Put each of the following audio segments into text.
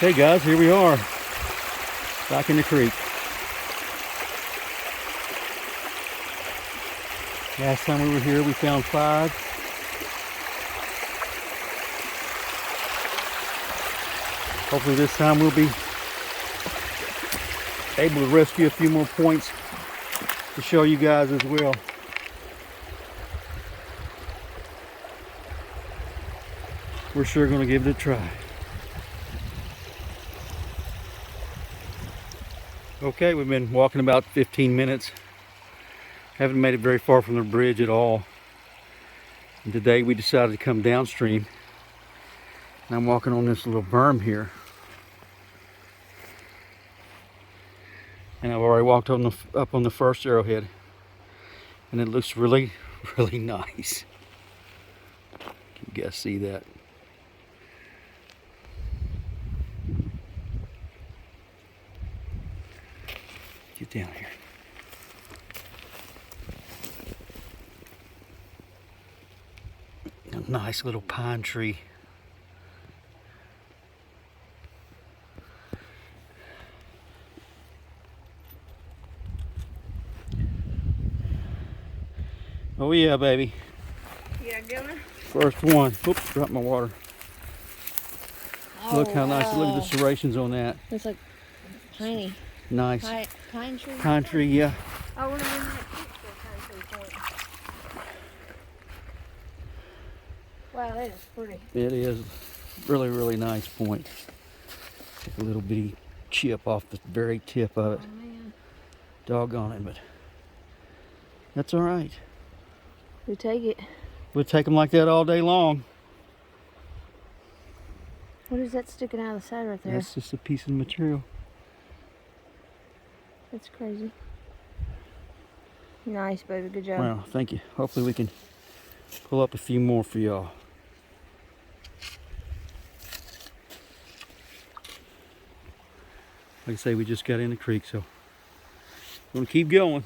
Okay guys, here we are, back in the creek. Last time we were here we found 5. Hopefully this time we'll be able to rescue a few more points to show you guys as well. We're sure going to give it a try. Okay, we've been walking about 15 minutes. Haven't made it very far from the bridge at all. And today we decided to come downstream. And I'm walking on this little berm here. And I've already walked on up on the first arrowhead. And it looks really, really nice. Can you guys see that? Get down here. A nice little pine tree. Oh yeah, baby. Yeah, Gunner. First one. Oops, dropped my water. Oh, look how nice. wow. Look at the serrations on that. It's like piney. Nice. Pine tree? Pine tree, yeah. I want to bring that picture of pine tree for you. Wow, that is pretty. It is really, really nice point. Take a little bitty chip off the very tip of it. Oh, man. Doggone it, but that's all right. We take it. We'll take them like that all day long. What is that sticking out of the side right there? That's just a piece of material. That's crazy. Nice, baby. Good job. Well, thank you. Hopefully we can pull up a few more for y'all. Like I say, we just got in the creek, so we're gonna keep going.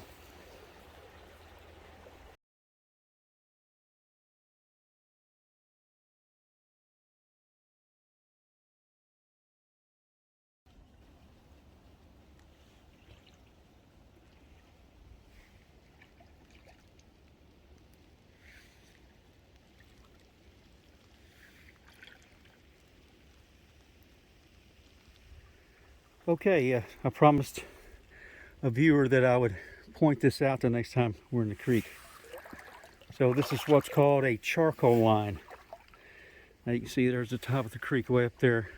Okay, I promised a viewer that I would point this out the next time we're in the creek. So this is what's called a charcoal line. Now you can see there's the top of the creek way up there,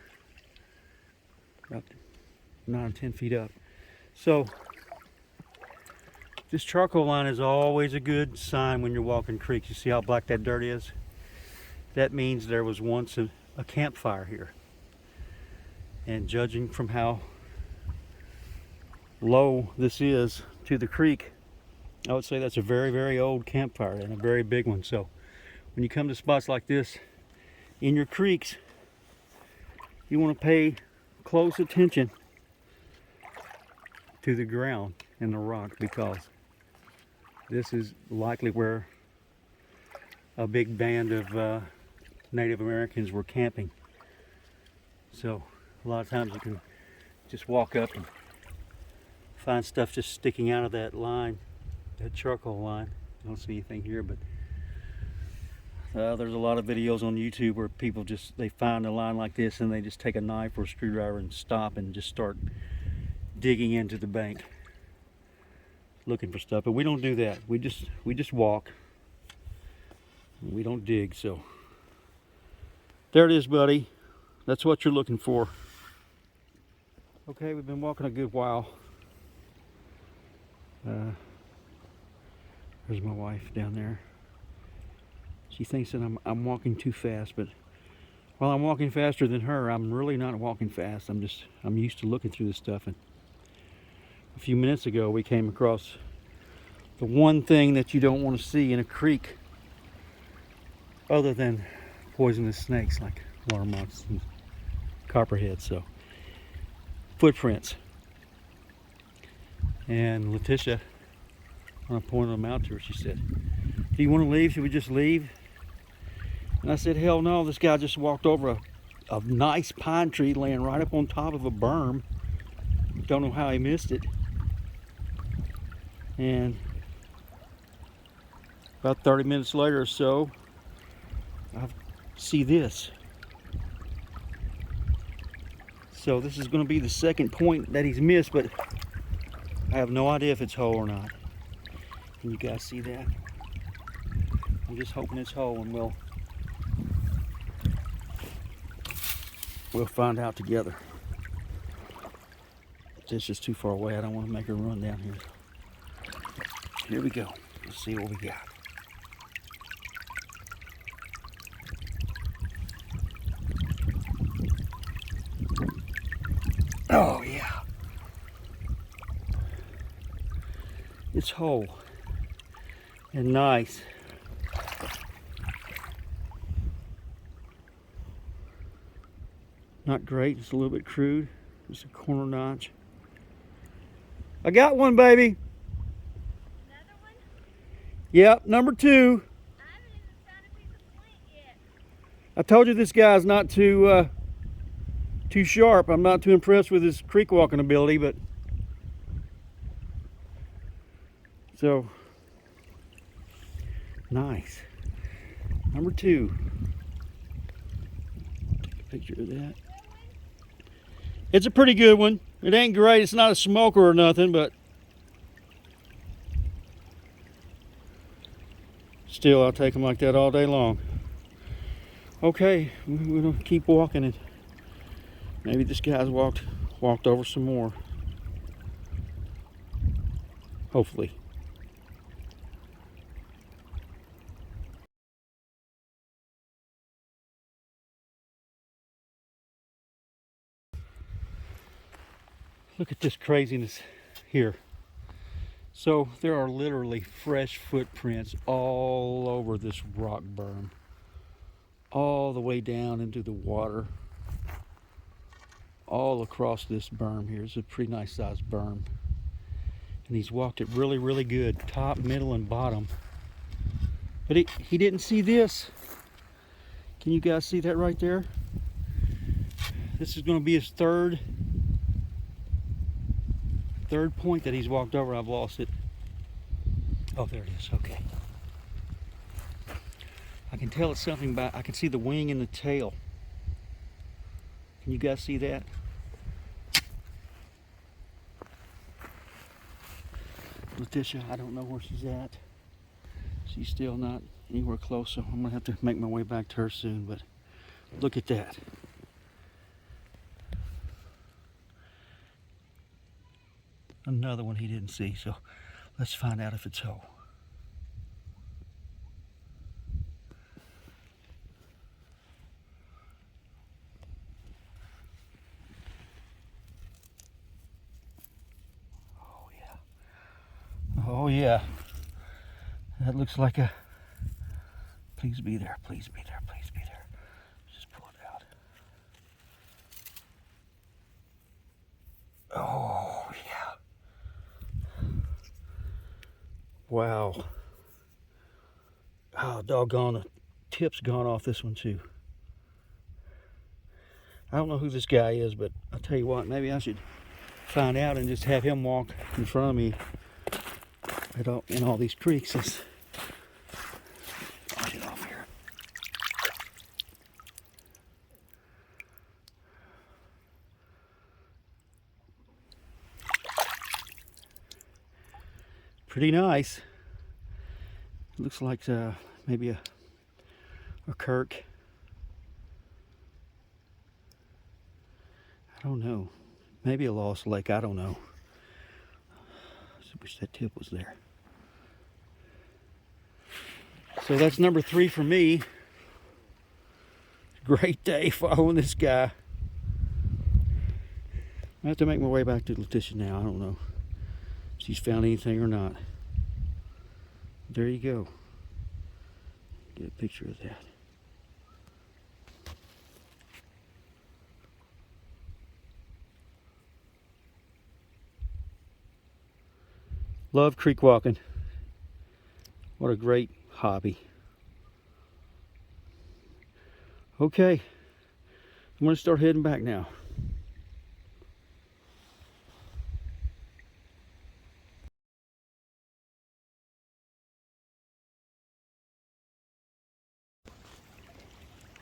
about 9 or 10 feet up. So this charcoal line is always a good sign when you're walking creeks. You see how black that dirt is? That means there was once a campfire here. And judging from how low this is to the creek, I would say that's a very, very old campfire and a very big one. So when you come to spots like this in your creeks, you want to pay close attention to the ground and the rock, because this is likely where a big band of Native Americans were camping. So a lot of times you can just walk up and find stuff just sticking out of that line, that charcoal line. I don't see anything here, but there's a lot of videos on YouTube where people they find a line like this and they just take a knife or a screwdriver and stop and just start digging into the bank looking for stuff. But we don't do that. We just walk. We don't dig. So there it is, buddy. That's what you're looking for. Okay, we've been walking a good while. There's my wife down there. She thinks that I'm walking too fast, but while I'm walking faster than her, I'm really not walking fast. I'm used to looking through this stuff. And a few minutes ago, we came across the one thing that you don't want to see in a creek, other than poisonous snakes like water moths and copperheads. So footprints. And Letitia, when I pointed them out to her, she said, "Do you want to leave? Should we just leave?" And I said, "Hell no, this guy just walked over a nice pine tree laying right up on top of a berm. Don't know how he missed it. And about 30 minutes later or so, I see this. So this is going to be the second point that he's missed, but I have no idea if it's whole or not. Can you guys see that? I'm just hoping it's whole, and we'll find out together. It's just too far away. I don't want to make her run down here. Here we go. Let's see what we got. Oh yeah. It's whole and nice. Not great, it's a little bit crude. Just a corner notch. I got one, baby. Another one? Yep, number 2. I haven't even found a piece of flint yet. I told you this guy's not too sharp. I'm not too impressed with his creek walking ability, but so nice. Number 2. Take a picture of that. It's a pretty good one. It ain't great. It's not a smoker or nothing, but still, I'll take them like that all day long. Okay, we're gonna keep walking, and maybe this guy's walked over some more. Hopefully. Look at this craziness here. So there are literally fresh footprints all over this rock berm, all the way down into the water, all across this berm here. It's a pretty nice sized berm, and he's walked it really, really good, top, middle, and bottom. But he didn't see this. Can you guys see that right there? This is going to be his third point that he's walked over. I've lost it. Oh, there it is. Okay. I can tell it's something about, I can see the wing and the tail. Can you guys see that? Letitia, I don't know where she's at. She's still not anywhere close, so I'm gonna have to make my way back to her soon, but look at that. Another one he didn't see, so let's find out if it's whole. Oh yeah. Oh yeah. That looks like a, please be there, please be there, please be there. Just pull it out. Oh yeah. Wow. Oh, doggone, the tip's gone off this one too. I don't know who this guy is, but I'll tell you what, maybe I should find out and just have him walk in front of me in all these creeks. Let's wash it off here. Pretty nice. Looks like maybe a kirk. I don't know. Maybe a lost lake. I don't know. I wish that tip was there. So that's number 3 for me. Great day following this guy. I have to make my way back to Letitia now. I don't know if she's found anything or not. There you go. Get a picture of that. Love creek walking. What a great hobby. Okay, I'm going to start heading back now.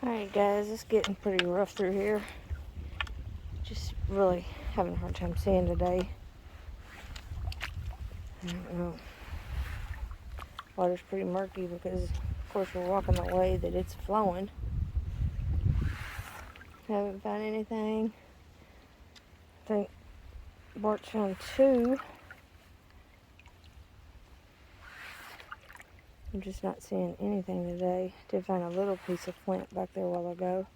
Alright guys, it's getting pretty rough through here. Just really having a hard time seeing today. I don't know. Water's pretty murky because of course we're walking the way that it's flowing. Haven't found anything. I think Bart's found 2. I'm just not seeing anything today. Did find a little piece of flint back there a while ago.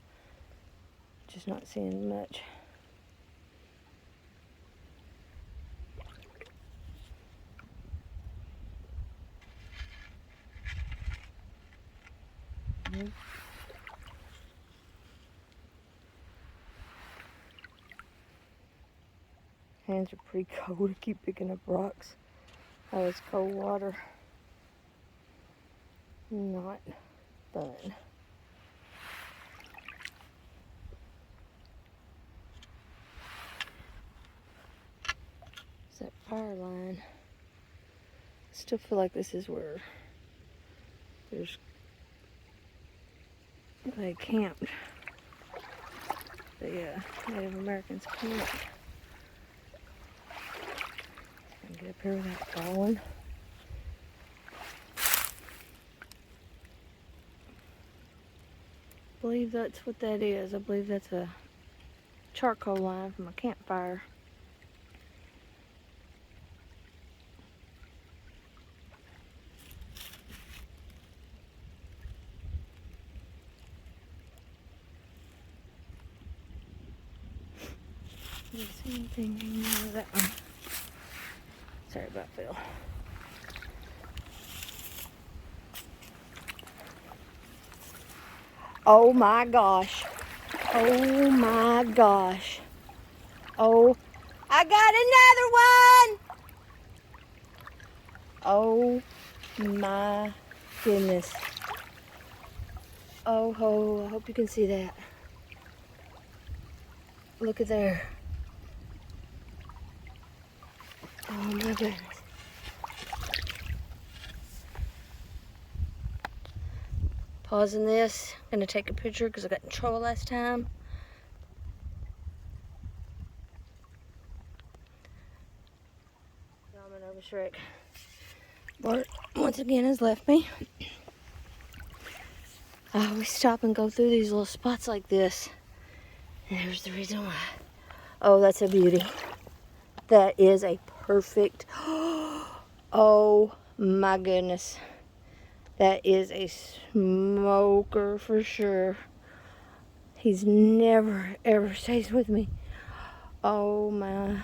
Just not seeing much. Hands are pretty cold. I keep picking up rocks. Oh, it's cold water. Not fun. It's that fire line. I still feel like this is where they camped. The Native Americans camped. Get up here without falling. I believe that's what that is. I believe that's a charcoal line from a campfire. Didn't see anything hanging out of that one. Sorry about Phil. Oh my gosh. Oh my gosh. Oh, I got another one. Oh my goodness. Oh ho, I hope you can see that. Look at there. Oh my goodness. Pausing this. I'm gonna take a picture because I got in trouble last time. Now I'm a nervous wreck. Bart once again has left me. I always stop and go through these little spots like this. And there's the reason why. Oh, that's a beauty. That is a perfect. Oh my goodness. That is a smoker for sure. He's never ever stays with me. Oh my.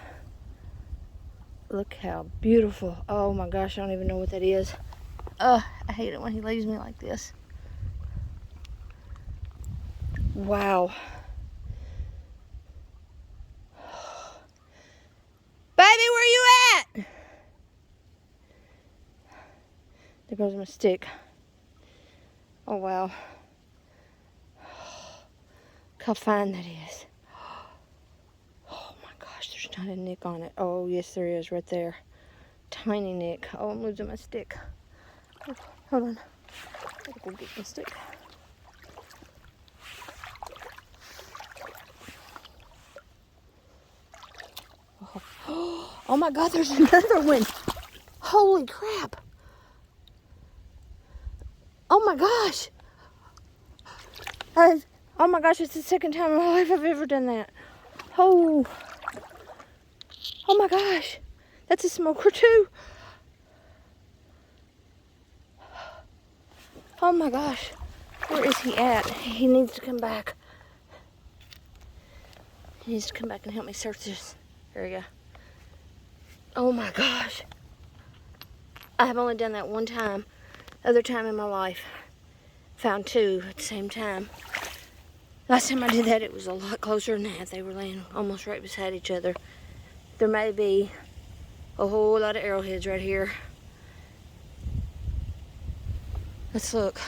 Look how beautiful. Oh my gosh, I don't even know what that is. I hate it when he leaves me like this. Wow. Baby, where you at? There goes my stick. Oh wow. Look how fine that is. Oh my gosh, there's not a nick on it. Oh yes there is, right there. Tiny nick. Oh, I'm losing my stick. Oh, hold on. Gotta go get my stick. Oh my god, there's another one. Holy crap. Oh my gosh. Oh my gosh, it's the second time in my life I've ever done that. Oh. Oh my gosh. That's a smoker too. Oh my gosh. Where is he at? He needs to come back. He needs to come back and help me search this. There we go. Oh my gosh. I have only done that one time. Other time in my life. Found 2 at the same time. Last time I did that, it was a lot closer than that. They were laying almost right beside each other. There may be a whole lot of arrowheads right here. Let's look.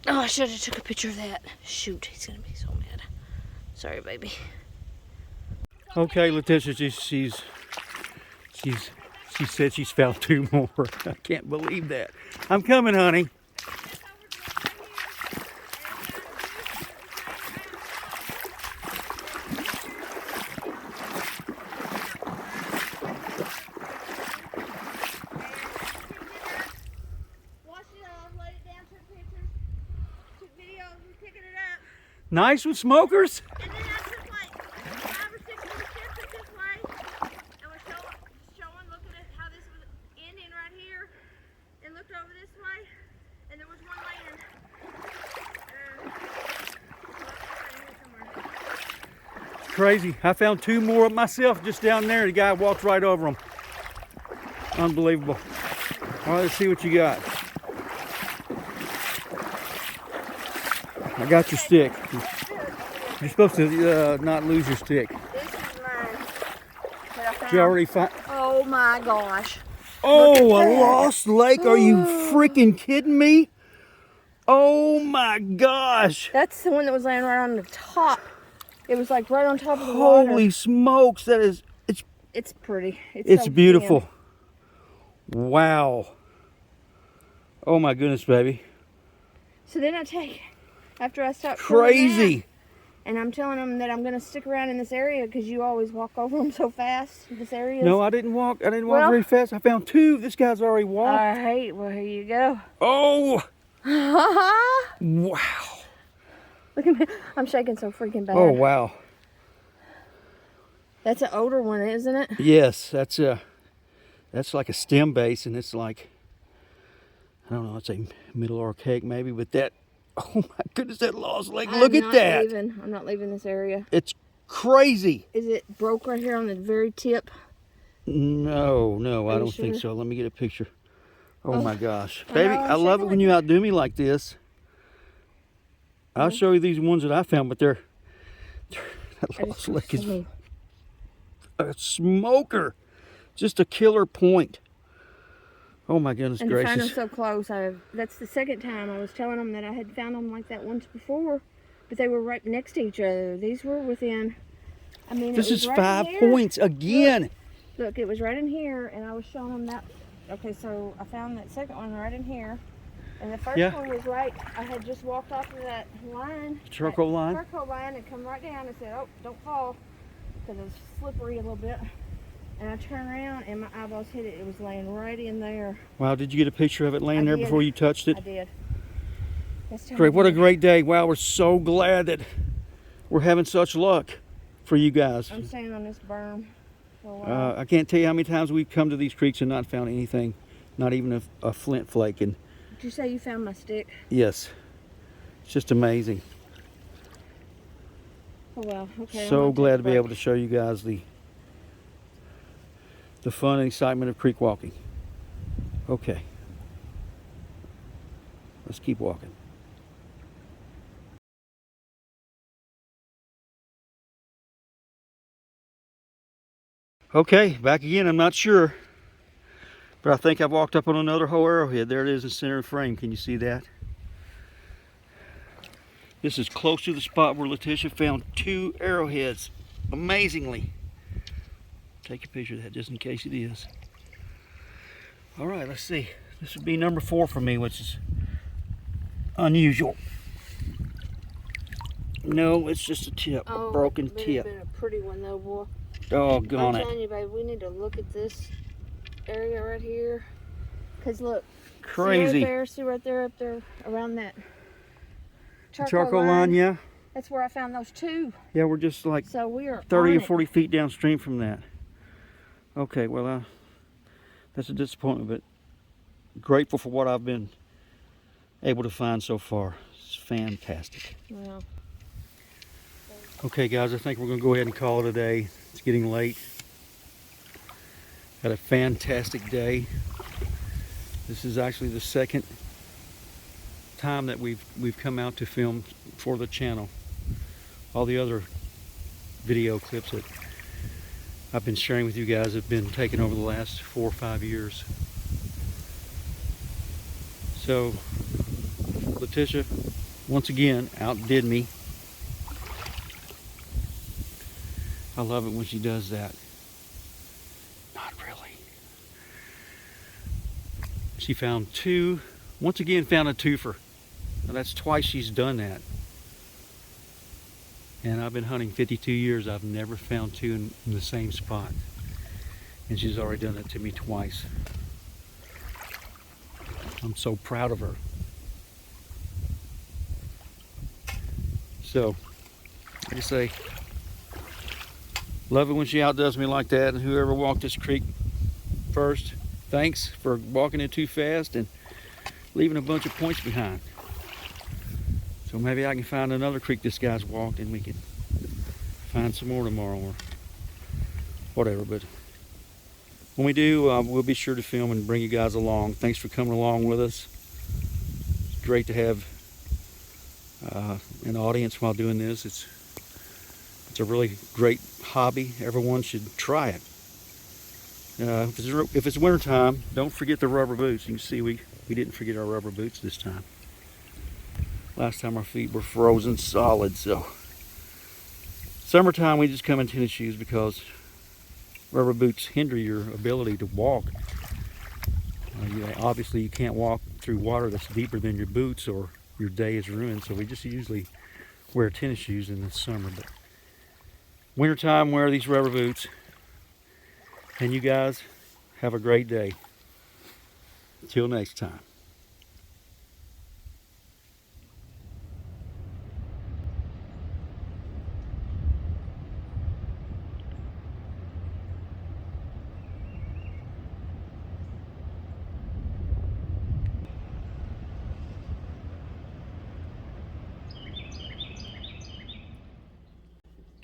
Oh Oh, I should have took a picture of that. Shoot, he's gonna be so mad. Sorry, baby. Okay, Letitia, she said she's found 2 more. I can't believe that. I'm coming, honey. Nice with smokers? And then I took like 5 or 6 more steps this way and was showing, looking at how this was ending right here, and looked over this way, and there was one laying somewhere. Crazy. I found 2 more of myself just down there. The guy walked right over them. Unbelievable. All right, let's see what you got. I got your stick. You're supposed to not lose your stick. This is mine that I found. Did you already find? Oh my gosh. Oh, a lost lake? Are you freaking kidding me? Oh my gosh. That's the one that was laying right on the top. It was like right on top of the water. Holy smokes, that is, It's pretty. it's so beautiful. Wow. Oh my goodness, baby. So then after I stopped Crazy. and I'm telling them that I'm going to stick around in this area because you always walk over them so fast. This area. No, I didn't walk Well- very fast. I found 2. This guy's already All walked. right, well, here you go. Oh, wow. Look at me. I'm shaking so freaking bad. Oh, wow. That's an older one, isn't it? Yes, that's like a stem base, and it's like, I don't know, I'd say middle archaic maybe, but that, oh my goodness, that lost lake. Look at that. I'm not leaving this area. It's crazy. Is it broke right here on the very tip? No, Are I you don't think sure? so. Let me get a picture. Oh, Oh, my gosh. I Baby, know, I I'm love it shaking when you outdo me like this. I'll show you these ones that I found, but that lost lake is a smoker. Just a killer point. Oh my goodness And to find them gracious. so close, that's the second time I was telling them that I had found them like that once before, but they were right next to each other. These were within, I mean, This it was is right 5 in here. points again. Look, it was right in here, and I was showing them that. Okay, so I found that second one right in here, and the first Yeah. one was right. I had just walked off of that line, Charcoal line? charcoal line, and come right down and said, "Oh, don't fall," because it was slippery a little bit. And I turned around, and my eyeballs hit it. It was laying right in there. Wow, did you get a picture of it laying I there did. before you touched it? I did. That's Great, what a great day. Wow, we're so glad that we're having such luck for you guys. I'm staying on this berm for a while. I can't tell you how many times we've come to these creeks and not found anything, not even a flint flake. And Did you say you found my stick? yes, it's just amazing. Oh well, okay. So glad to be able to show you guys the fun and excitement of creek walking. Okay, let's keep walking. Okay, back again. I'm not sure, but I think I've walked up on another whole arrowhead. There it is in center of frame. Can you see that? This is close to the spot where Letitia found 2 arrowheads. Amazingly. Take a picture of that just in case it is. All right, let's see. This would be number 4 for me, which is unusual. No, it's just a tip, a broken tip. Been a pretty one though, boy. Doggone I'm it. telling you, babe, we need to look at this area right here. Cause look, Crazy. see right there, up there, around that Charcoal line, yeah. That's where I found those 2. Yeah, we're just like So we are 30 on or 40 feet downstream from that. Okay, well, that's a disappointment, but grateful for what I've been able to find so far. It's fantastic. Well, Okay, guys, I think we're going to go ahead and call it a day. It's getting late. Had a fantastic day. This is actually the second time that we've come out to film for the channel. All the other video clips that I've been sharing with you guys have been taken over the last 4 or 5 years. So, Letitia, once again outdid me. I love it when she does that. Not really. She found two, once again found a twofer. Now that's twice she's done that. And I've been hunting 52 years. I've never found two in the same spot. And she's already done that to me twice. I'm so proud of her. So, like I say, love it when she outdoes me like that. And whoever walked this creek first, thanks for walking it too fast and leaving a bunch of points behind. So maybe I can find another creek this guy's walked and we can find some more tomorrow or whatever. But when we do, we'll be sure to film and bring you guys along. Thanks for coming along with us. It's great to have an audience while doing this. It's a really great hobby. Everyone should try it. If it's winter time, don't forget the rubber boots. You can see we didn't forget our rubber boots this time. Last time our feet were frozen solid. So summertime we just come in tennis shoes because rubber boots hinder your ability to walk. Obviously you can't walk through water that's deeper than your boots or your day is ruined. So we just usually wear tennis shoes in the summer. But wintertime, wear these rubber boots. And you guys have a great day. Until next time.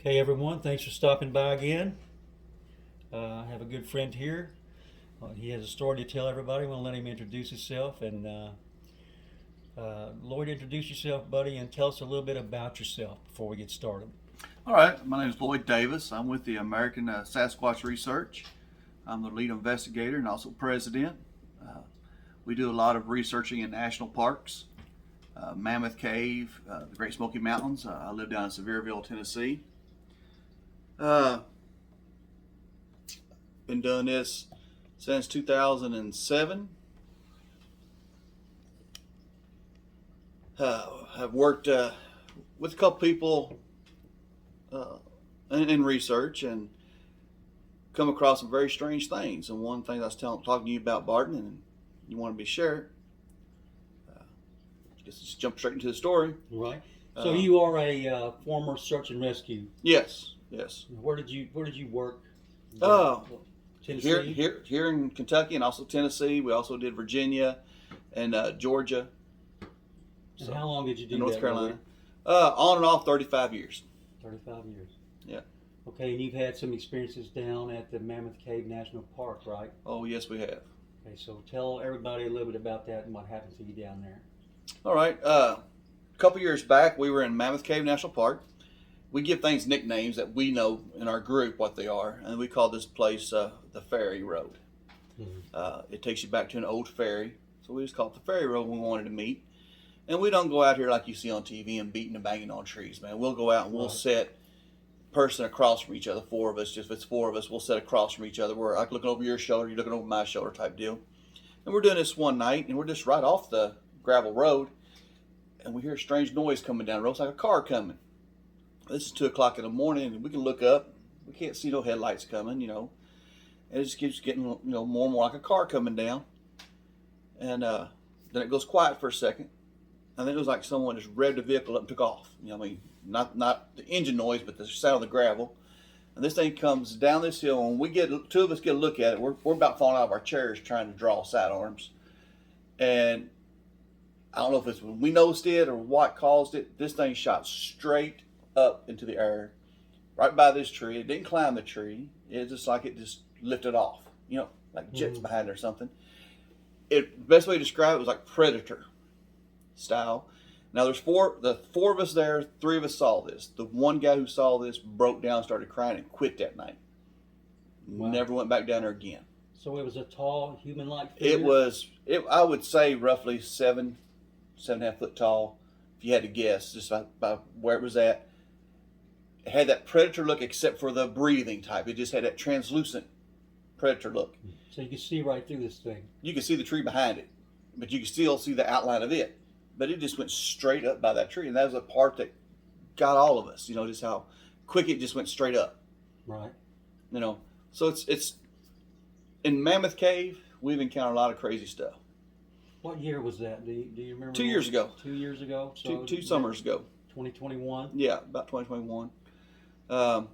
Okay, everyone, thanks for stopping by again. I have a good friend here. He has a story to tell everybody. I want to let him introduce himself. And Lloyd, introduce yourself, buddy, and tell us a little bit about yourself before we get started. All right, my name is Lloyd Davis. I'm with the American Sasquatch Research. I'm the lead investigator and also president. We do a lot of researching in national parks, Mammoth Cave, the Great Smoky Mountains. I live down in Sevierville, Tennessee. Been doing this since 2007. I've worked with a couple people in research and come across some very strange things. And one thing I was talking to you about, Barton, and you want to be shared. Just jump straight into the story. Right. So you are a former search and rescue. Yes. Yes. Where did you work? Tennessee? Here in Kentucky and also Tennessee. We also did Virginia and Georgia. And how long did you do North that? Carolina. On and off 35 years. 35 years. Yeah. Okay, and you've had some experiences down at the Mammoth Cave National Park, right? Oh, yes, we have. Okay, so tell everybody a little bit about that and what happened to you down there. All right. A couple years back, we were in Mammoth Cave National Park. We give things nicknames that we know in our group what they are, and we call this place the Ferry Road. Mm-hmm. It takes you back to an old ferry, so we just call it the Ferry Road when we wanted to meet. And we don't go out here like you see on TV and beating and banging on trees, man. We'll go out and we'll set person across from each other, four of us. Just if it's four of us, we'll sit across from each other. We're like looking over your shoulder, you're looking over my shoulder type deal. And we're doing this one night, and we're just right off the gravel road, and we hear a strange noise coming down the road. It's like a car coming. This is 2 o'clock in the morning, and we can look up. We can't see no headlights coming, you know. And it just keeps getting, you know, more and more like a car coming down. And then it goes quiet for a second. I think it was like someone just revved the vehicle up and took off. You know, I mean, not the engine noise, but the sound of the gravel. And this thing comes down this hill, and we get two of us get a look at it. We're about falling out of our chairs trying to draw sidearms. And I don't know if it's when we noticed it or what caused it. This thing shot straight up into the air, right by this tree. It didn't climb the tree. It's just like it just lifted off, you know, like jets behind it or something. The best way to describe it was like Predator style. Now there's the four of us there, 3 of us saw this. The one guy who saw this broke down, started crying, and quit that night. Wow. Never went back down there again. So it was a tall, human-like figure? I would say roughly 7.5 foot tall, if you had to guess, just by where it was at. It had that predator look, except for the breathing type. It just had that translucent predator look. So you can see right through this thing. You could see the tree behind it, but you could still see the outline of it. But it just went straight up by that tree, and that was the part that got all of us. Just how quick it just went straight up. Right. So it's in Mammoth Cave. We've encountered a lot of crazy stuff. What year was that? Do you remember? 2 years ago. 2 years ago. So two summers ago. 2021. Yeah, about 2021. Like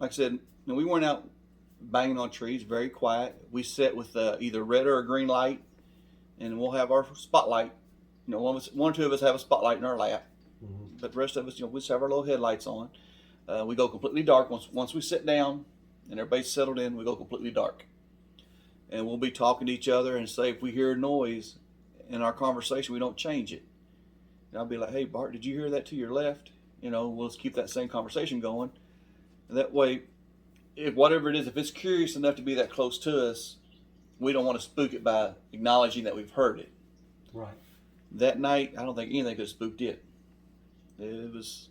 I said, we weren't out banging on trees. Very quiet. We sit with either red or a green light, and we'll have our spotlight. One or two of us have a spotlight in our lap, but the rest of us, we just have our little headlights on. We go completely dark once we sit down and everybody's settled in. We go completely dark, and we'll be talking to each other, and say if we hear a noise in our conversation, we don't change it. And I'll be like, "Hey Bart, did you hear that to your left?" We'll just keep that same conversation going, and that way, if whatever it is, if it's curious enough to be that close to us, we don't want to spook it by acknowledging that we've heard it. Right. That night, I don't think anything could have spooked it. It was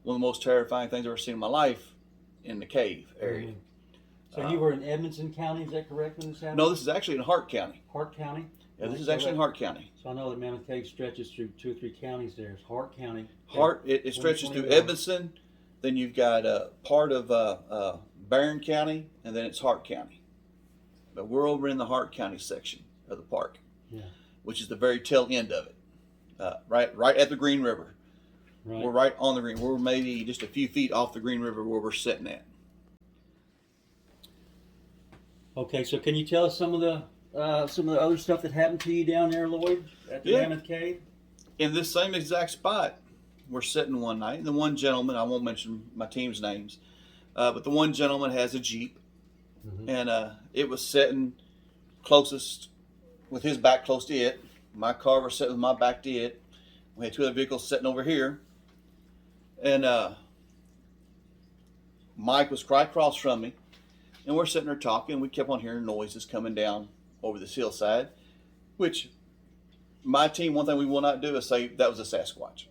one of the most terrifying things I've ever seen in my life in the cave area. So you were in Edmonson County, is that correct when this happened? No, this is actually in Hart County. Hart County? Yeah, this is actually in Hart County. So I know that Mammoth Cave stretches through 2 or 3 counties there. It's Hart County. It stretches through Edmonson, then you've got part of Barron County, and then it's Hart County. But we're over in the Hart County section of the park. Yeah. Which is the very tail end of it, right at the Green River. Right. We're right on the Green. We're maybe just a few feet off the Green River where we're sitting at. Okay, so can you tell us some of the other stuff that happened to you down there, Lloyd, at the Mammoth Cave? In this same exact spot, we're sitting one night, and the one gentleman, I won't mention my team's names, but the one gentleman has a Jeep, and it was sitting closest, with his back close to it. My car was sitting with my back to it. We had 2 other vehicles sitting over here. And Mike was right across from me. And we're sitting there talking. We kept on hearing noises coming down over this hillside. Which, my team, one thing we will not do is say that was a Sasquatch.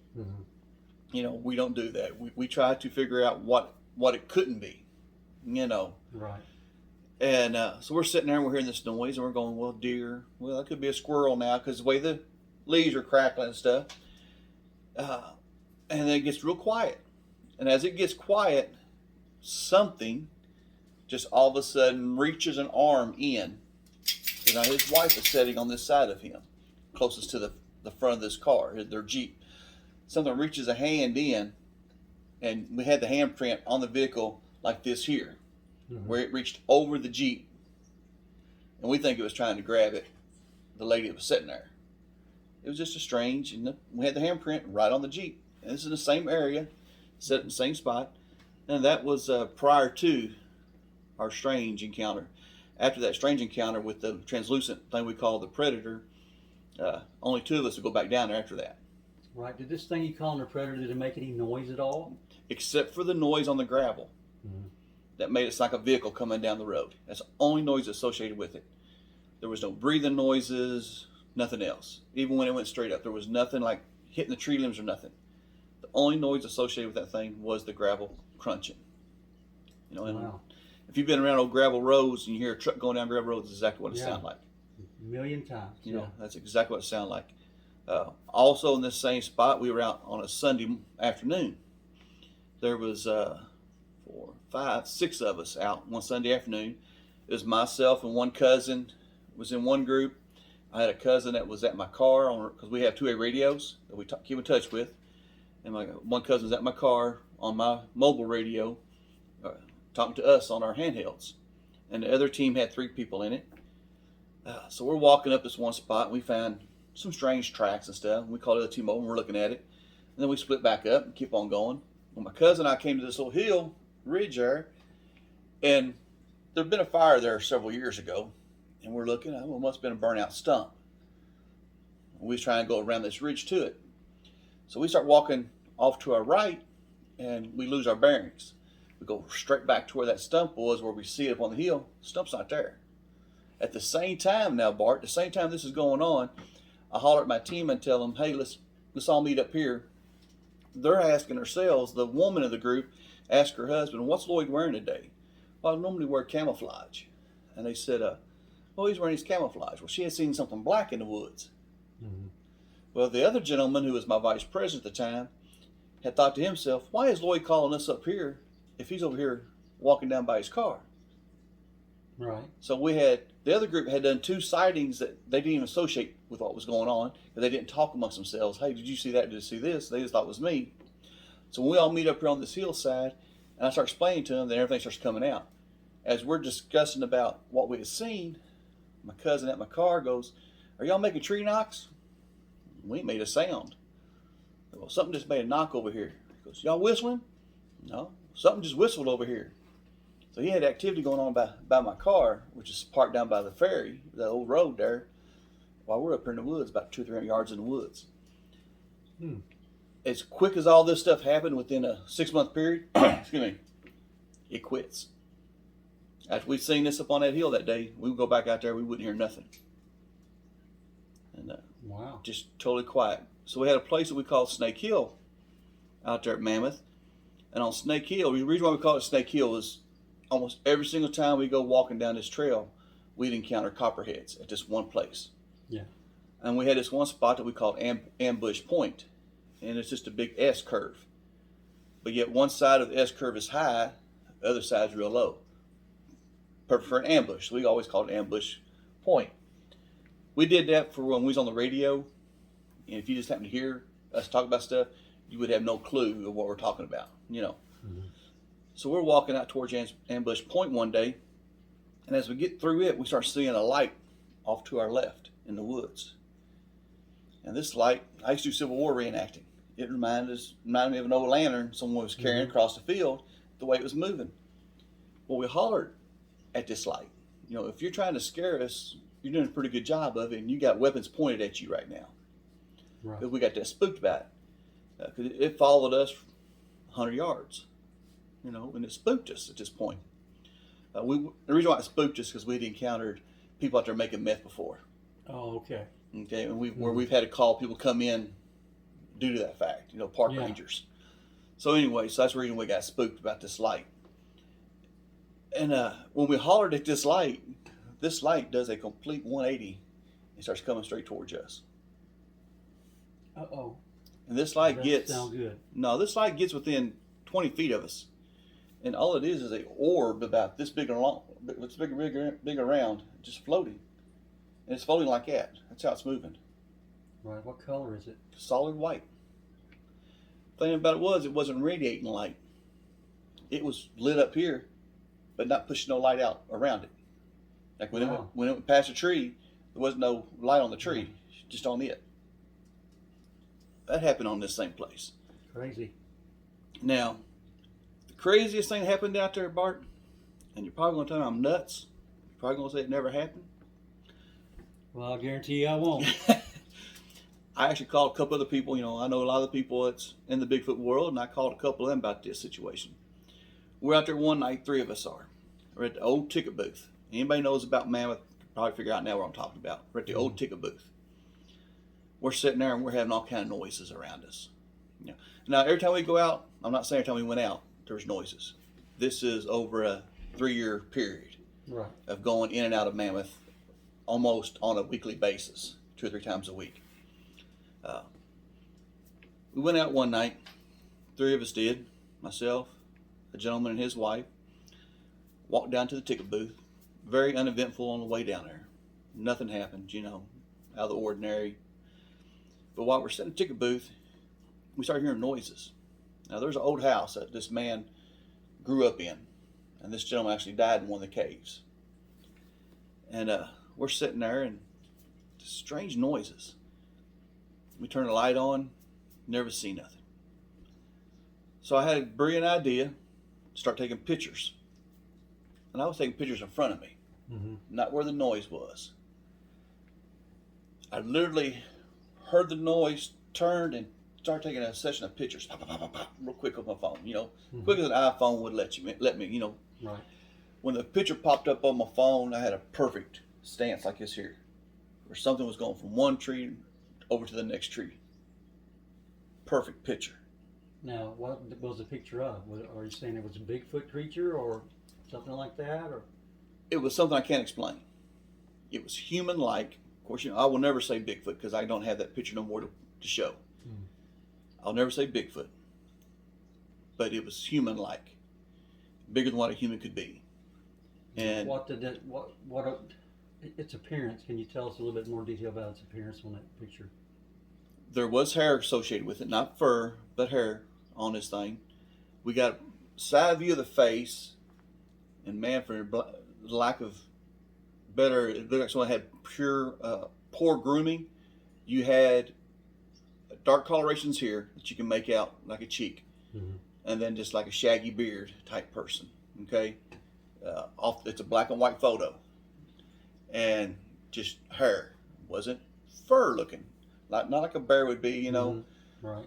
We don't do that. We try to figure out what it couldn't be. Right. And so we're sitting there and we're hearing this noise and we're going, well, deer. Well, that could be a squirrel now because the way the leaves are crackling and stuff. And then it gets real quiet. And as it gets quiet, something just all of a sudden reaches an arm in. So now his wife is sitting on this side of him, closest to the front of this car, their Jeep. Something reaches a hand in, and we had the handprint on the vehicle like this here. Where it reached over the Jeep, and we think it was trying to grab it, the lady that was sitting there. It was just a strange, and we had the handprint right on the Jeep. And this is in the same area, set in the same spot, and that was prior to our strange encounter. After that strange encounter with the translucent thing we call the predator, only 2 of us would go back down there after that. Right. Did this thing you calling a predator, did it make any noise at all? Except for the noise on the gravel. That made it like a vehicle coming down the road. That's the only noise associated with it. There was no breathing noises, nothing else. Even when it went straight up, there was nothing like hitting the tree limbs or nothing. The only noise associated with that thing was the gravel crunching. And if you've been around old gravel roads and you hear a truck going down gravel roads, that's exactly what it sounds like. A million times. That's exactly what it sounded like. Also in this same spot, we were out on a Sunday afternoon. There was 4, 5, 6 of us out one Sunday afternoon. It was myself and one cousin was in one group. I had a cousin that was at my car because we have 2A radios that we keep in touch with. And my one cousin was at my car on my mobile radio talking to us on our handhelds. And the other team had 3 people in it. So we're walking up this one spot and we found some strange tracks and stuff. We called it a T-Mobile and we're looking at it. And then we split back up and keep on going. Well, my cousin and I came to this little hill ridge there, and there'd been a fire there several years ago, and we're looking, well, it must have been a burnout stump. We was trying to go around this ridge to it. So we start walking off to our right, and we lose our bearings. We go straight back to where that stump was, where we see it up on the hill. The stump's not there. At the same time now, Bart, the same time this is going on, I holler at my team and tell them, hey, let's let's all meet up here. They're asking themselves, the woman of the group asked her husband, what's Lloyd wearing today? Well, I normally wear camouflage. And they said, oh, he's wearing his camouflage. Well, she had seen something black in the woods. Mm-hmm. Well, the other gentleman, who was my vice president at the time, had thought to himself, why is Lloyd calling us up here if he's over here walking down by his car? Right. So the other group had done 2 sightings that they didn't even associate with what was going on, because they didn't talk amongst themselves. Hey, did you see that? Did you see this? They just thought it was me. So when we all meet up here on this hillside, and I start explaining to them, then everything starts coming out. As we're discussing about what we had seen, my cousin at my car goes, are y'all making tree knocks? We ain't made a sound. Well, something just made a knock over here. He goes, y'all whistling? No, something just whistled over here. So he had activity going on by my car, which is parked down by the ferry, the old road there, while we're up here in the woods, about 200-300 yards in the woods. As quick as all this stuff happened within a 6-month period, excuse me, it quits. After we'd seen this up on that hill that day, we would go back out there, we wouldn't hear nothing. And wow. Just totally quiet. So we had a place that we called Snake Hill out there at Mammoth. And on Snake Hill, the reason why we call it Snake Hill is almost every single time we go walking down this trail, we'd encounter copperheads at this one place. Yeah. And we had this one spot that we called Ambush Point. And it's just a big S curve. But yet one side of the S curve is high, the other side's real low. Perfect for an ambush. So we always called it Ambush Point. We did that for when we was on the radio. And if you just happen to hear us talk about stuff, you would have no clue of what we're talking about, you know. Mm-hmm. So we're walking out towards Ambush Point one day, and as we get through it, we start seeing a light off to our left in the woods. And this light, I used to do Civil War reenacting. It reminded me of an old lantern someone was carrying across the field, the way it was moving. Well, we hollered at this light. You know, if you're trying to scare us, you're doing a pretty good job of it, and you got weapons pointed at you right now. Right. Because we got that spooked about it. Because it followed us 100 yards, you know, and it spooked us at this point. The reason why it spooked us is because we'd encountered people out there making meth before. Oh, okay. Okay, and where we've had to call people come in due to that fact, you know, park Yeah. rangers. So anyway, so that's the reason we got spooked about this light. And when we hollered at this light does a complete 180 and starts coming straight towards us. Uh-oh. And this light Doesn't sound good. this light gets within 20 feet of us. And all it is a orb about this big and long, it's big around, just floating. And it's floating like that. That's how it's moving. Right. What color is it? Solid white. The thing about it wasn't radiating light. It was lit up here, but not pushing no light out around it. Like when it went past a tree, there was no light on the tree, just on it. That happened on this same place. Crazy. Now, the craziest thing happened out there, Bart, and you're probably going to tell me I'm nuts. You're probably going to say it never happened. Well, I'll guarantee you I won't. I actually called a couple other people. You know, I know a lot of the people that's in the Bigfoot world, and I called a couple of them about this situation. We're out there one night, 3 of us are. We're at the old ticket booth. Anybody knows about Mammoth can probably figure out now what I'm talking about. We're at the old ticket booth. We're sitting there and we're having all kind of noises around us. You know, now, every time we go out, I'm not saying every time we went out, there's noises. This is over a 3-year period of going in and out of Mammoth almost on a weekly basis, 2 or 3 times a week. We went out one night, 3 of us did, myself, a gentleman and his wife, walked down to the ticket booth, very uneventful on the way down there. Nothing happened, you know, out of the ordinary. But while we're sitting in the ticket booth, we started hearing noises. Now, there's an old house that this man grew up in, and this gentleman actually died in one of the caves. And we're sitting there, and strange noises. We turn the light on, never see nothing. So I had a brilliant idea to start taking pictures. And I was taking pictures in front of me, not where the noise was. I literally heard the noise, turned, and started taking a session of pictures, pop, pop, pop, pop, pop, real quick on my phone, you know, quick as an iPhone would let me, you know. Right. When the picture popped up on my phone, I had a perfect stance like this here, where something was going from one tree over to the next tree. perfect picture. Now, what was the picture of? Are you saying it was a Bigfoot creature or something like that? Or It was something I can't explain. It was human-like. Of course, I will never say Bigfoot because I don't have that picture no more to show. I'll never say Bigfoot. But it was human-like, bigger than what a human could be. And what did it? Its appearance? Can you tell us a little bit more detail about its appearance on that picture? there was hair associated with it, not fur, but hair on this thing. We got a side view of the face, and man, for lack of better, it looked like someone had poor grooming. You had dark colorations here that you can make out like a cheek, and then just like a shaggy beard type person. Okay, it's a black and white photo, and just hair, wasn't fur looking, not like a bear would be, you know. Right.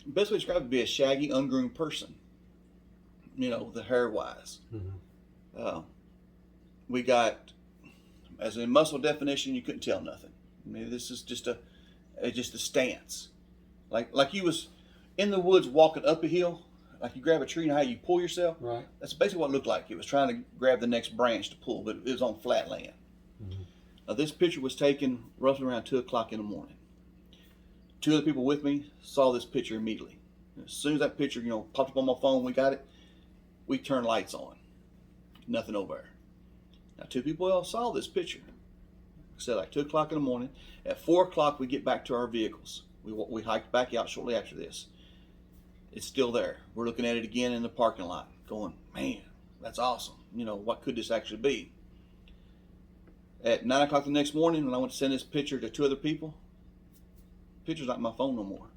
Best way to describe it would be a shaggy, ungroomed person, you know, the hair wise. We got, as in muscle definition, you couldn't tell nothing. I mean, this is just a stance, like you was in the woods walking up a hill, like you grab a tree and how you pull yourself. Right. That's basically what it looked like. It was trying to grab the next branch to pull, but it was on flat land. Now, this picture was taken roughly around 2 o'clock in the morning. 2 other people with me saw this picture immediately. As soon as that picture, popped up on my phone, we got it. We turned lights on. Nothing over there. Now, 2 people else saw this picture. Like I said, like 2 o'clock in the morning. At 4 o'clock, we get back to our vehicles. We hiked back out shortly after this. It's still there. We're looking at it again in the parking lot, going, man, that's awesome. What could this actually be? At 9 o'clock the next morning, when I went to send this picture to 2 other people, the picture's not on my phone no more.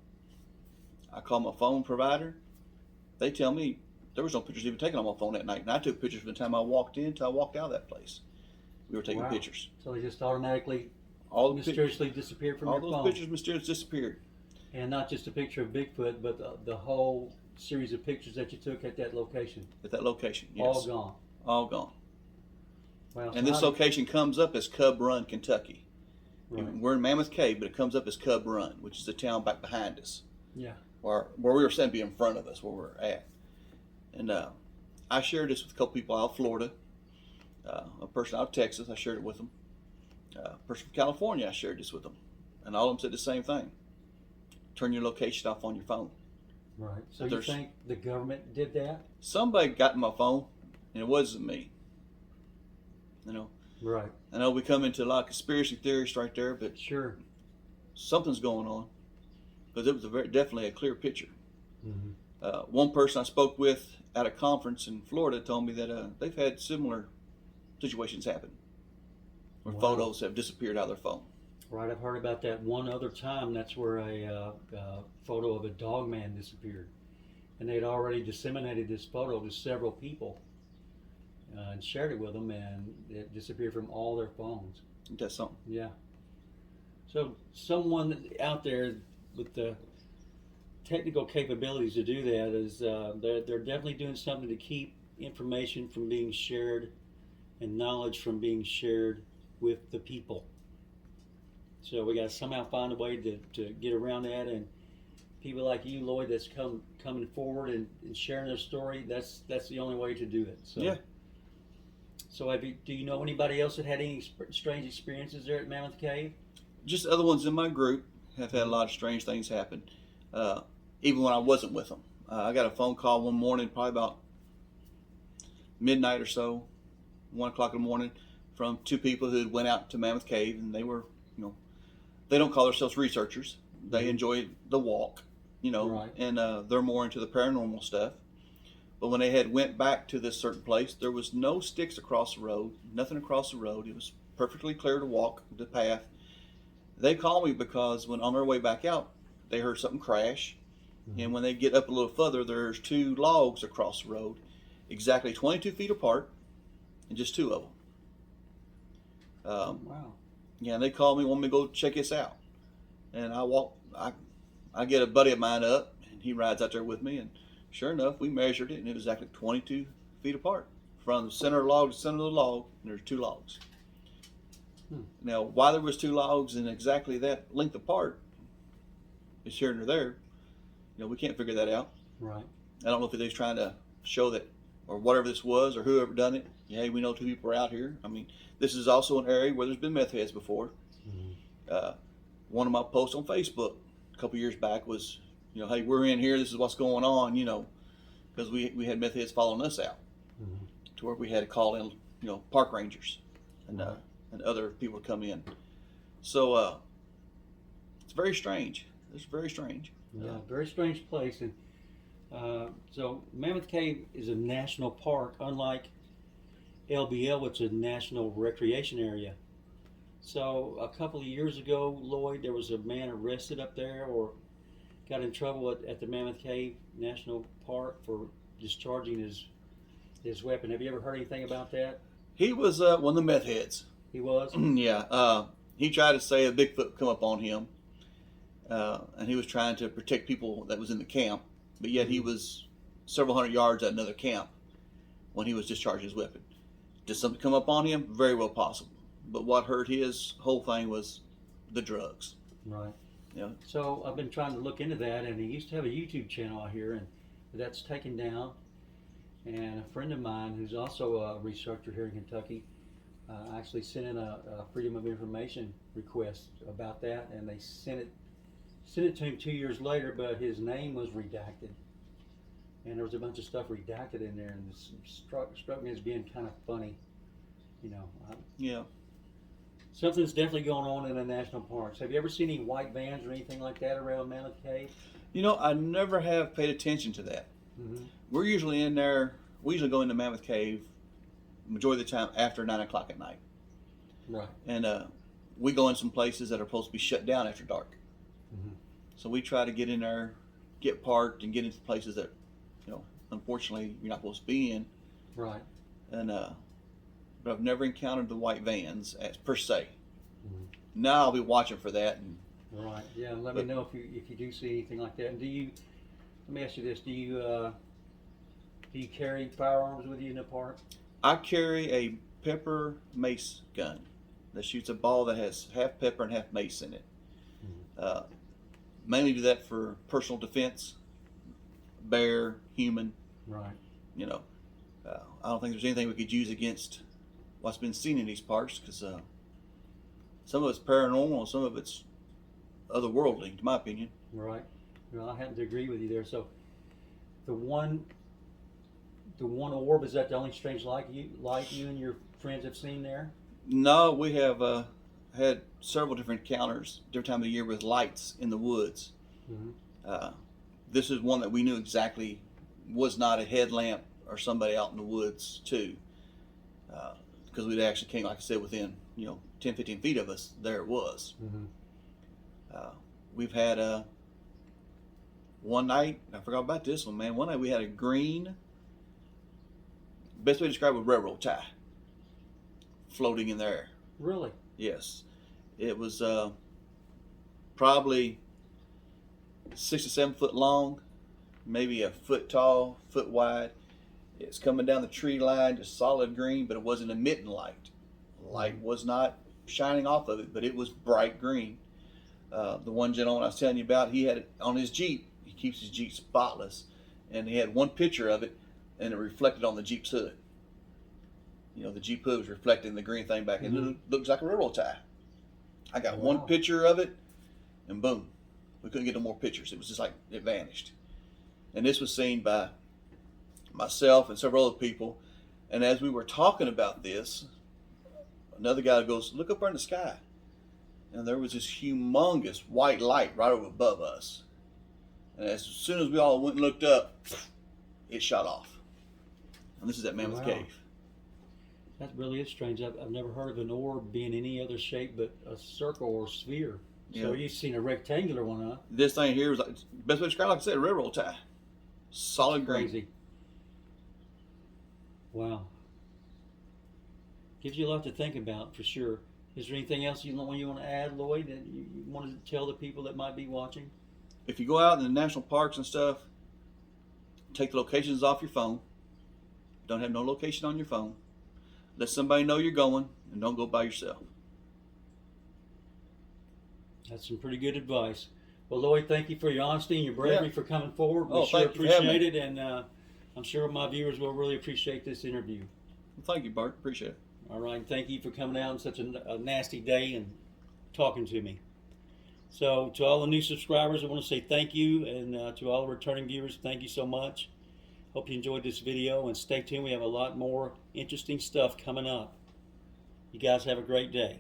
I called my phone provider. They tell me there was no pictures even taken on my phone that night. And I took pictures from the time I walked in till I walked out of that place. We were taking pictures. So they just automatically mysteriously disappeared from your phone. All those pictures mysteriously disappeared. And not just a picture of Bigfoot, but the whole series of pictures that you took at that location. At that location, yes. All gone. All gone. Wow. And this location comes up as Cub Run, Kentucky. Right. We're in Mammoth Cave, but it comes up as Cub Run, which is the town back behind us. Yeah. Where we were standing in front of us, where we're at. And I shared this with a couple people out of Florida. A person out of Texas, I shared it with them. A person from California, I shared this with them. And all of them said the same thing. Turn your location off on your phone. Right. So you think the government did that? Somebody got in my phone, and it wasn't me. Right. I know we come into a lot of conspiracy theories right there, but sure, something's going on. Because it was definitely a clear picture. One person I spoke with at a conference in Florida told me that they've had similar situations happen where photos have disappeared out of their phone. Right, I've heard about that one other time. That's where a photo of a dog man disappeared. And they'd already disseminated this photo to several people and shared it with them, and it disappeared from all their phones. That's something. Yeah. So someone out there with the technical capabilities to do that is they're definitely doing something to keep information from being shared and knowledge from being shared with the people. So we got to somehow find a way to get around that, and people like you, Lloyd, that's coming forward and sharing their story. That's the only way to do it. So, yeah. So do you know anybody else that had any strange experiences there at Mammoth Cave? Just other ones in my group have had a lot of strange things happen, even when I wasn't with them. I got a phone call one morning, probably about midnight or so, 1 o'clock in the morning, from 2 people who had went out to Mammoth Cave, and they were, they don't call themselves researchers. They enjoy the walk, Right. and they're more into the paranormal stuff. But when they had went back to this certain place, there was no sticks across the road, nothing across the road. It was perfectly clear to walk the path. They called me because when on their way back out, they heard something crash. And when they get up a little further, there's 2 logs across the road, exactly 22 feet apart, and just 2 of them. Wow. Yeah, and they called me, want me to go check this out. And I get a buddy of mine up, and he rides out there with me, and sure enough, we measured it, and it was exactly 22 feet apart. From the center of the log to the center of the log, and there's 2 logs. Now, why there was 2 logs and exactly that length apart, is here and there. You know, we can't figure that out. Right. I don't know if he's trying to show that, or whatever this was, or whoever done it. Hey, we know 2 people are out here. I mean, this is also an area where there's been meth heads before. One of my posts on Facebook a couple years back was, you know, hey, we're in here. This is what's going on. You know, because we had meth heads following us out, to where we had to call in, you know, park rangers and other people to come in. So it's very strange. It's very strange. Yeah, very strange place. And so Mammoth Cave is a national park, unlike LBL, which is a national recreation area. So a couple of years ago, Lloyd, there was a man arrested up there or got in trouble at the Mammoth Cave National Park for discharging his weapon. Have you ever heard anything about that? He was one of the meth heads. He was? Yeah. He tried to say a Bigfoot come up on him, and he was trying to protect people that was in the camp, but yet he was several hundred yards at another camp when he was discharging his weapon. Did something come up on him? Very well possible. But what hurt his whole thing was the drugs. Right. Yeah. So I've been trying to look into that, and he used to have a YouTube channel out here, and that's taken down. And a friend of mine who's also a researcher here in Kentucky actually sent in a Freedom of Information request about that, and they sent it to him 2 years later, but his name was redacted. And there was a bunch of stuff redacted in there, and it struck me as being kind of funny. You know. Yeah. Something's definitely going on in the national parks. Have you ever seen any white vans or anything like that around Mammoth Cave? You know, I never have paid attention to that. We're usually in there. We usually go into Mammoth Cave majority of the time after 9 o'clock at night. Right. And we go in some places that are supposed to be shut down after dark. So we try to get in there, get parked, and get into places that, you know, unfortunately you're not supposed to be in. Right. And but I've never encountered the white vans as per se. Now I'll be watching for that. And, right. Yeah. Let me know if you do see anything like that. And do you? Let me ask you this: do you carry firearms with you in the park? I carry a pepper mace gun that shoots a ball that has half pepper and half mace in it. Mainly do that for personal defense, bear, human. Right. You know, I don't think there's anything we could use against what's been seen in these parks, because some of it's paranormal, some of it's otherworldly, in my opinion. Right. Well, I happen to agree with you there. So, the one orb, is that the only strange light you and your friends have seen there? No, we have had several different encounters, different time of the year, with lights in the woods. This is one that we knew exactly was not a headlamp or somebody out in the woods too, because we actually came, like I said, within 10, 15 feet of us. There it was. We've had one night, I forgot about this one, man. One night we had a green, best way to describe it, railroad tie floating in the air. Really? Yes. It was probably 6 to 7 foot long, maybe a foot tall, foot wide. It's coming down the tree line, just solid green, but it wasn't emitting light. Light was not shining off of it, but it was bright green. The one gentleman I was telling you about, he had it on his Jeep. He keeps his Jeep spotless, and he had one picture of it, and it reflected on the Jeep's hood. The Jeep hood was reflecting the green thing back, and it looks like a railroad tie. I got one picture of it, and boom, we couldn't get no more pictures. It was just like it vanished. And this was seen by myself and several other people. And as we were talking about this, another guy goes, "Look up there in the sky." And there was this humongous white light right over above us. And as soon as we all went and looked up, it shot off. And this is at Mammoth Cave. That really is strange. I've never heard of an orb being any other shape but a circle or sphere. So you've seen a rectangular one, huh? This thing here was like, best way to describe it, like I said, a railroad tie. Solid green. Crazy. Wow. Gives you a lot to think about, for sure. Is there anything else you want to add, Lloyd, that you wanted to tell the people that might be watching? If you go out in the national parks and stuff, take the locations off your phone. Don't have no location on your phone. Let somebody know you're going, and don't go by yourself. That's some pretty good advice. Well, Lloyd, thank you for your honesty and your bravery Yeah. for coming forward. We Oh, sure thank you for having me. appreciate it, and I'm sure my viewers will really appreciate this interview. Well, thank you, Bart. Appreciate it. All right, thank you for coming out on such a nasty day and talking to me. So, to all the new subscribers, I want to say thank you, and to all the returning viewers, thank you so much. Hope you enjoyed this video, and stay tuned. We have a lot more interesting stuff coming up. You guys have a great day.